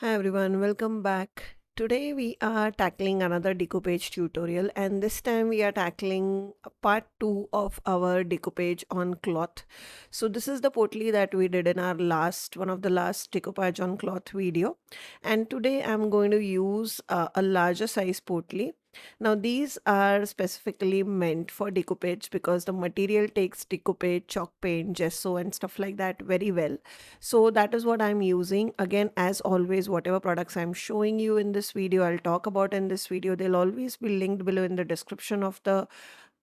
Hi everyone, welcome back. Today we are tackling another decoupage tutorial, and this time we are tackling part 2 of our decoupage on cloth. So this is the potli that we did in our one of the last decoupage on cloth video, and today I'm going to use a larger size potli. Now these are specifically meant for decoupage because the material takes decoupage, chalk paint, gesso and stuff like that very well. So that is what I'm using. Again, as always, whatever products I'm showing you in this video, I'll talk about in this video, they'll always be linked below in the description of the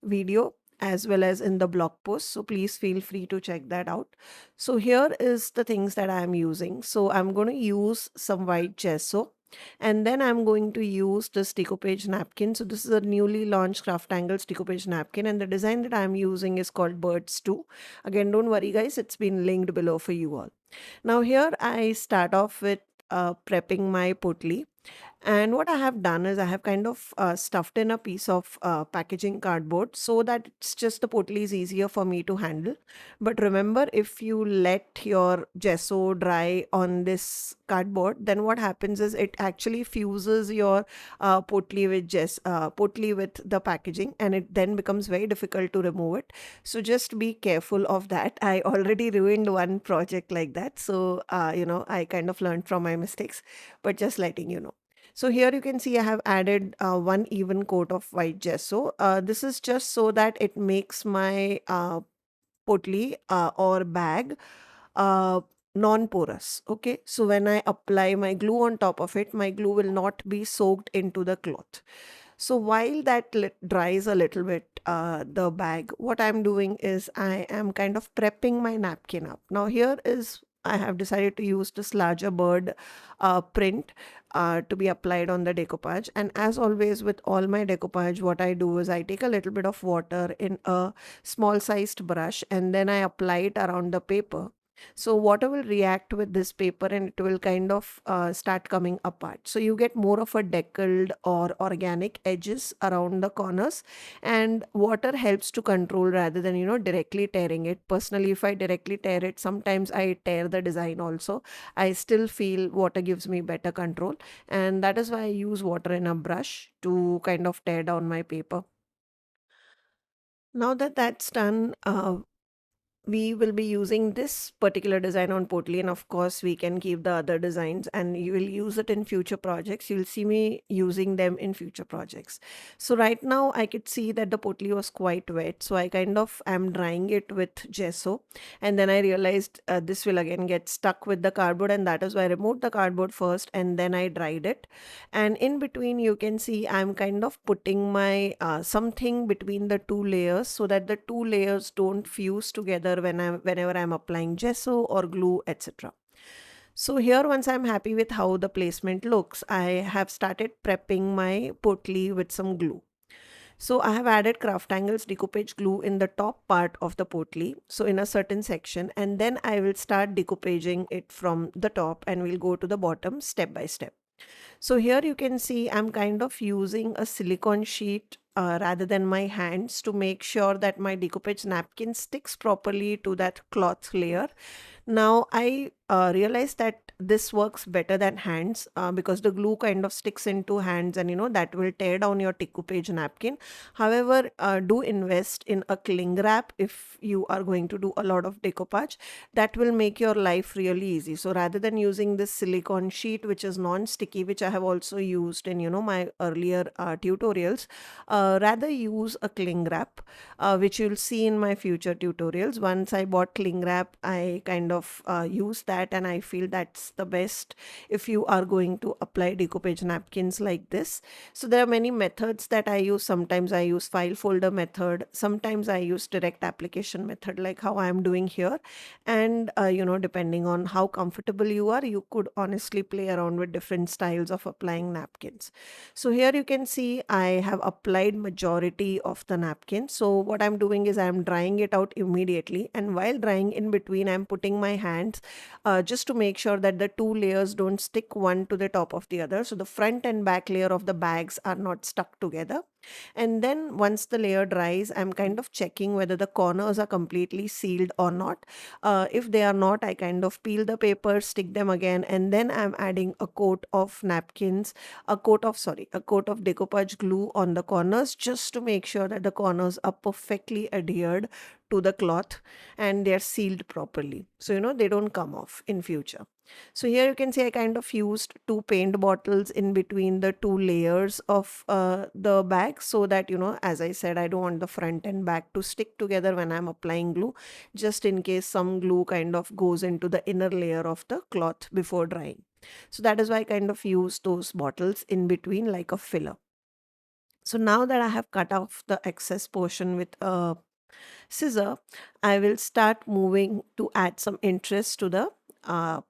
video as well as in the blog post. So please feel free to check that out. So here is the things that I'm using. So I'm going to use some white gesso. And then I'm going to use this decoupage napkin. So this is a newly launched Craft Angles decoupage napkin, and the design that I'm using is called Birds 2. Again, don't worry guys, it's been linked below for you all. Now here I start off with prepping my potli. And what I have done is I have kind of stuffed in a piece of packaging cardboard so that it's just the potli is easier for me to handle. But remember, if you let your gesso dry on this cardboard, then what happens is it actually fuses your potli with the packaging, and it then becomes very difficult to remove it. So just be careful of that. I already ruined one project like that, so I kind of learned from my mistakes, but just letting you know. So here you can see I have added one even coat of white gesso. This is just so that it makes my potli or bag uh, non-porous. Okay, so when I apply my glue on top of it, my glue will not be soaked into the cloth. So while that dries a little bit, the bag, what I'm doing is I am kind of prepping my napkin up. Now here is I have decided to use this larger bird print to be applied on the decoupage. And as always with all my decoupage, what I do is I take a little bit of water in a small sized brush and then I apply it around the paper. So water will react with this paper and it will kind of start coming apart. So you get more of a deckled or organic edges around the corners, and water helps to control rather than, directly tearing it. Personally, if I directly tear it, sometimes I tear the design also. I still feel water gives me better control, and that is why I use water in a brush to kind of tear down my paper. Now that that's done, we will be using this particular design on Potli, and of course we can keep the other designs and you will use it in future projects. You'll see me using them in future projects. So right now I could see that the Potli was quite wet, so I kind of am drying it with gesso, and then I realized this will again get stuck with the cardboard, and that is why I removed the cardboard first and then I dried it. And in between you can see I'm kind of putting my something between the two layers so that the two layers don't fuse together whenever I'm applying gesso or glue, etc. So here, once I'm happy with how the placement looks, I have started prepping my potli with some glue. So I have added craft angles decoupage glue in the top part of the potli, so in a certain section, and then I will start decoupaging it from the top and we'll go to the bottom step by step. So here you can see I'm kind of using a silicone sheet rather than my hands to make sure that my decoupage napkin sticks properly to that cloth layer. Now I realized that this works better than hands because the glue kind of sticks into hands, and that will tear down your decoupage napkin. However, do invest in a cling wrap if you are going to do a lot of decoupage. That will make your life really easy. So rather than using this silicone sheet which is non-sticky, which I have also used in my earlier tutorials, rather use a cling wrap, which you'll see in my future tutorials. Once I bought cling wrap, I kind of use that, and I feel that's the best if you are going to apply decoupage napkins like this. So there are many methods that I use. Sometimes I use file folder method, sometimes I use direct application method like how I'm doing here. And depending on how comfortable you are, you could honestly play around with different styles of applying napkins. So here you can see I have applied majority of the napkin. So what I'm doing is I'm drying it out immediately, and while drying, in between I'm putting my hands just to make sure that the two layers don't stick one to the top of the other. So the front and back layer of the bags are not stuck together. And then once the layer dries, I'm kind of checking whether the corners are completely sealed or not. If they are not, I kind of peel the paper, stick them again, and then I'm adding a coat of napkins, a coat of decoupage glue on the corners, just to make sure that the corners are perfectly adhered to the cloth and they're sealed properly. So, they don't come off in future. So here you can see I kind of used two paint bottles in between the two layers of the bag, so that, as I said, I don't want the front and back to stick together when I'm applying glue, just in case some glue kind of goes into the inner layer of the cloth before drying. So that is why I kind of use those bottles in between like a filler. So now that I have cut off the excess portion with a scissor, I will start moving to add some interest to uh,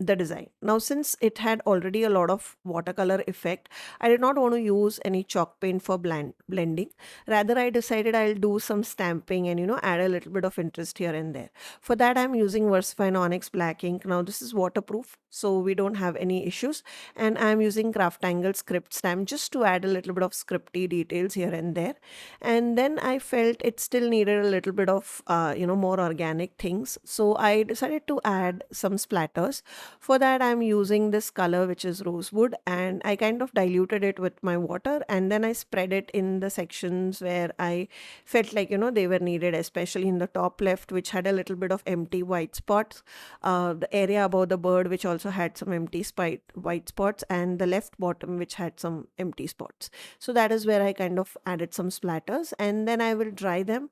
the design. Now, since it had already a lot of watercolor effect, I did not want to use any chalk paint for blending. Rather, I decided I'll do some stamping and, add a little bit of interest here and there. For that, I'm using Versafine Onyx Black ink. Now, this is waterproof, so we don't have any issues. And I'm using Craftangle script stamp just to add a little bit of scripty details here and there. And then I felt it still needed a little bit of, more organic things. So I decided to add some splatters. For that, I'm using this color, which is Rosewood, and I kind of diluted it with my water, and then I spread it in the sections where I felt like, they were needed, especially in the top left, which had a little bit of empty white spots, the area above the bird, which also had some empty white spots, and the left bottom, which had some empty spots. So that is where I kind of added some splatters, and then I will dry them.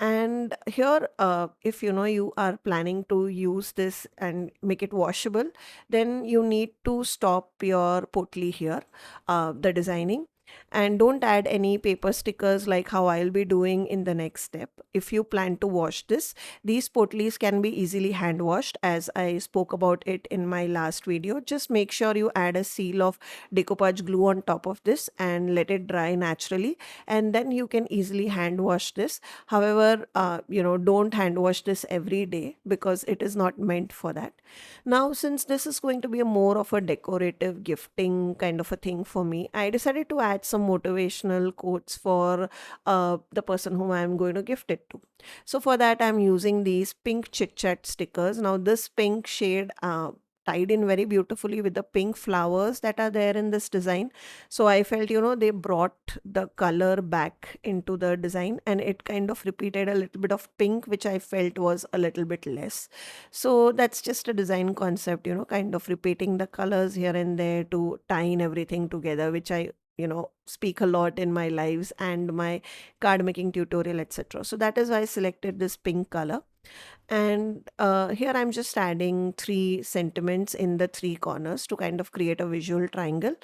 And here, if you are planning to use this and make it washable, then you need to stop your potli here, the designing, and don't add any paper stickers like how I'll be doing in the next step. If you plan to wash this, these potlis can be easily hand washed, as I spoke about it in my last video. Just make sure you add a seal of decoupage glue on top of this and let it dry naturally, and then you can easily hand wash this. However, don't hand wash this every day because it is not meant for that. Now, since this is going to be a more of a decorative gifting kind of a thing for me, I decided to add some motivational quotes for the person whom I'm going to gift it to. So for that, I'm using these pink chit chat stickers. Now, this pink shade tied in very beautifully with the pink flowers that are there in this design. So I felt, they brought the color back into the design, and it kind of repeated a little bit of pink, which I felt was a little bit less. So that's just a design concept, kind of repeating the colors here and there to tie in everything together, which I speak a lot in my lives and my card making tutorial, etc. So that is why I selected this pink color. And here I'm just adding three sentiments in the three corners to kind of create a visual triangle.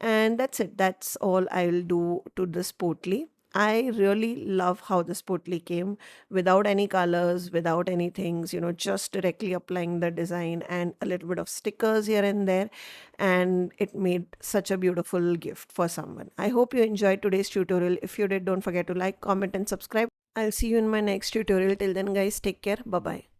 And that's it. That's all I'll do to this potli. I really love how this potli came without any colors, without any things, just directly applying the design and a little bit of stickers here and there. And it made such a beautiful gift for someone. I hope you enjoyed today's tutorial. If you did, don't forget to like, comment, and subscribe. I'll see you in my next tutorial. Till then, guys, take care. Bye bye.